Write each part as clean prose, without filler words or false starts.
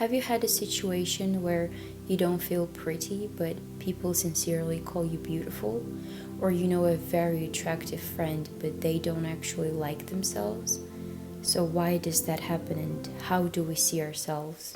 Have you had a situation where you don't feel pretty, but people sincerely call you beautiful? Or you know a very attractive friend, but they don't actually like themselves? So why does that happen, and how do we see ourselves?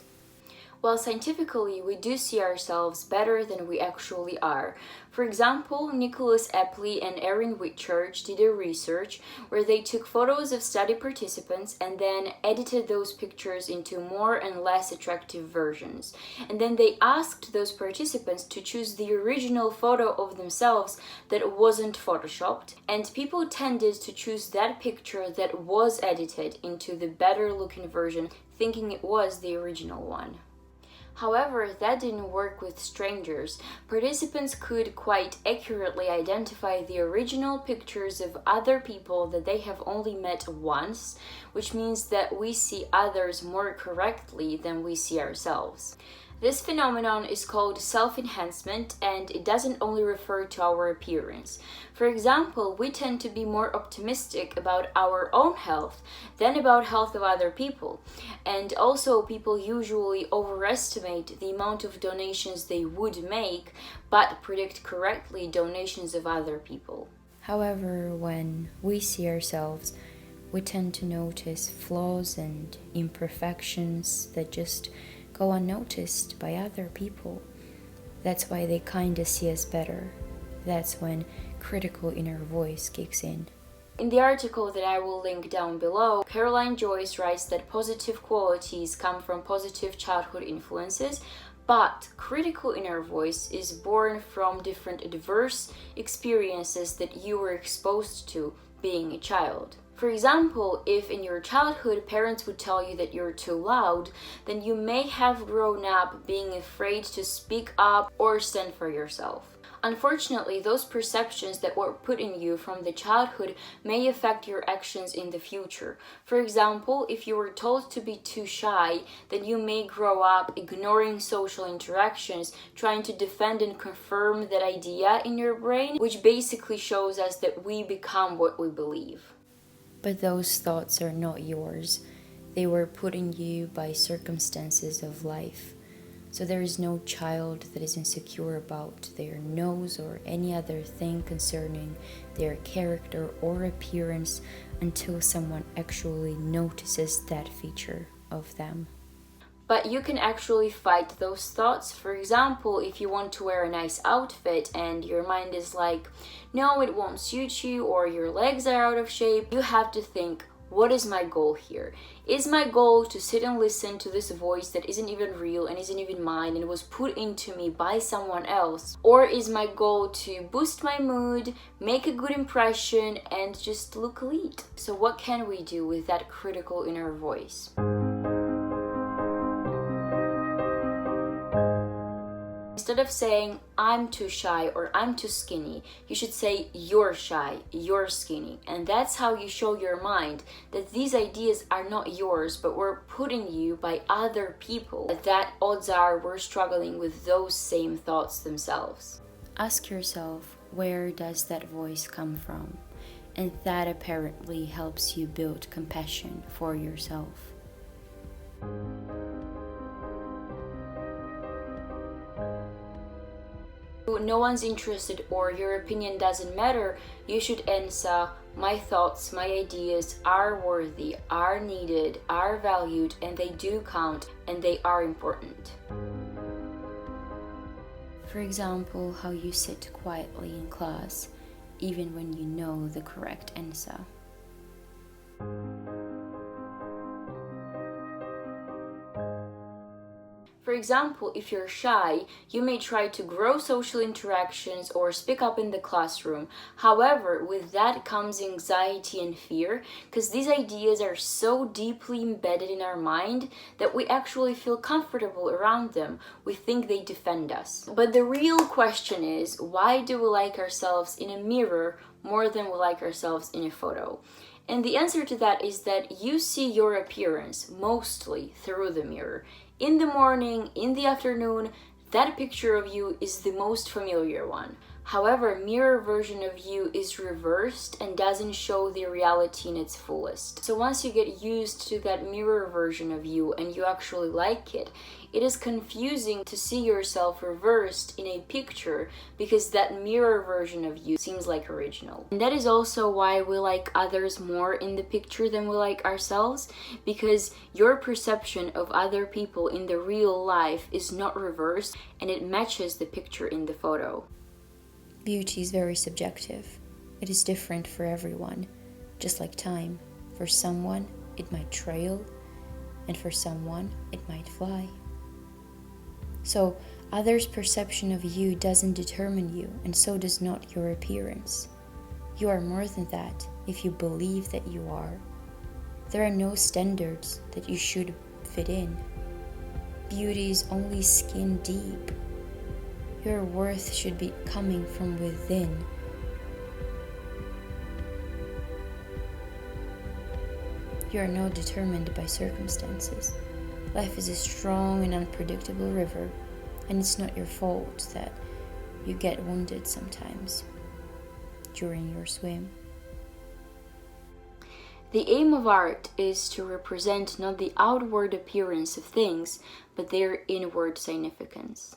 Well, scientifically, we do see ourselves better than we actually are. For example, Nicholas Epley and Erin Whitchurch did a research where they took photos of study participants and then edited those pictures into more and less attractive versions. And then they asked those participants to choose the original photo of themselves that wasn't photoshopped, and people tended to choose that picture that was edited into the better looking version, thinking it was the original one. However, that didn't work with strangers. Participants could quite accurately identify the original pictures of other people that they have only met once, which means that we see others more correctly than we see ourselves. This phenomenon is called self-enhancement, and it doesn't only refer to our appearance. For example, we tend to be more optimistic about our own health than about health of other people. And also, people usually overestimate the amount of donations they would make, but predict correctly donations of other people. However, when we see ourselves, we tend to notice flaws and imperfections that just go unnoticed by other people. That's why they kinda see us better. That's when critical inner voice kicks in. In the article that I will link down below, Caroline Joyce writes that positive qualities come from positive childhood influences, but critical inner voice is born from different adverse experiences that you were exposed to being a child. For example, if in your childhood parents would tell you that you're too loud, then you may have grown up being afraid to speak up or stand for yourself. Unfortunately, those perceptions that were put in you from the childhood may affect your actions in the future. For example, if you were told to be too shy, then you may grow up ignoring social interactions, trying to defend and confirm that idea in your brain, which basically shows us that we become what we believe. But those thoughts are not yours. They were put in you by circumstances of life. So there is no child that is insecure about their nose or any other thing concerning their character or appearance until someone actually notices that feature of them. But you can actually fight those thoughts. For example, if you want to wear a nice outfit and your mind is like, no, it won't suit you, or your legs are out of shape, you have to think, what is my goal here? Is my goal to sit and listen to this voice that isn't even real and isn't even mine and was put into me by someone else? Or is my goal to boost my mood, make a good impression, and just look elite? So what can we do with that critical inner voice? Instead of saying, I'm too shy or I'm too skinny, you should say, you're shy, you're skinny. And that's how you show your mind that these ideas are not yours, but were put in you by other people. That odds are we're struggling with those same thoughts themselves. Ask yourself, where does that voice come from? And that apparently helps you build compassion for yourself. No one's interested or your opinion doesn't matter, you should answer, my thoughts, my ideas are worthy, are needed, are valued, and they do count, and they are important. For example, how you sit quietly in class, even when you know the correct answer. For example, if you're shy, you may try to grow social interactions or speak up in the classroom. However, with that comes anxiety and fear, because these ideas are so deeply embedded in our mind that we actually feel comfortable around them. We think they defend us. But the real question is, why do we like ourselves in a mirror more than we like ourselves in a photo? And the answer to that is that you see your appearance mostly through the mirror. In the morning, in the afternoon, that picture of you is the most familiar one. However, mirror version of you is reversed and doesn't show the reality in its fullest. So once you get used to that mirror version of you and you actually like it, it is confusing to see yourself reversed in a picture because that mirror version of you seems like original. And that is also why we like others more in the picture than we like ourselves, because your perception of other people in the real life is not reversed and it matches the picture in the photo. Beauty is very subjective. It is different for everyone, just like time. For someone, it might trail, and for someone, it might fly. So, others' perception of you doesn't determine you, and so does not your appearance. You are more than that if you believe that you are. There are no standards that you should fit in. Beauty is only skin deep. Your worth should be coming from within. You are not determined by circumstances. Life is a strong and unpredictable river, and it's not your fault that you get wounded sometimes during your swim. The aim of art is to represent not the outward appearance of things, but their inward significance.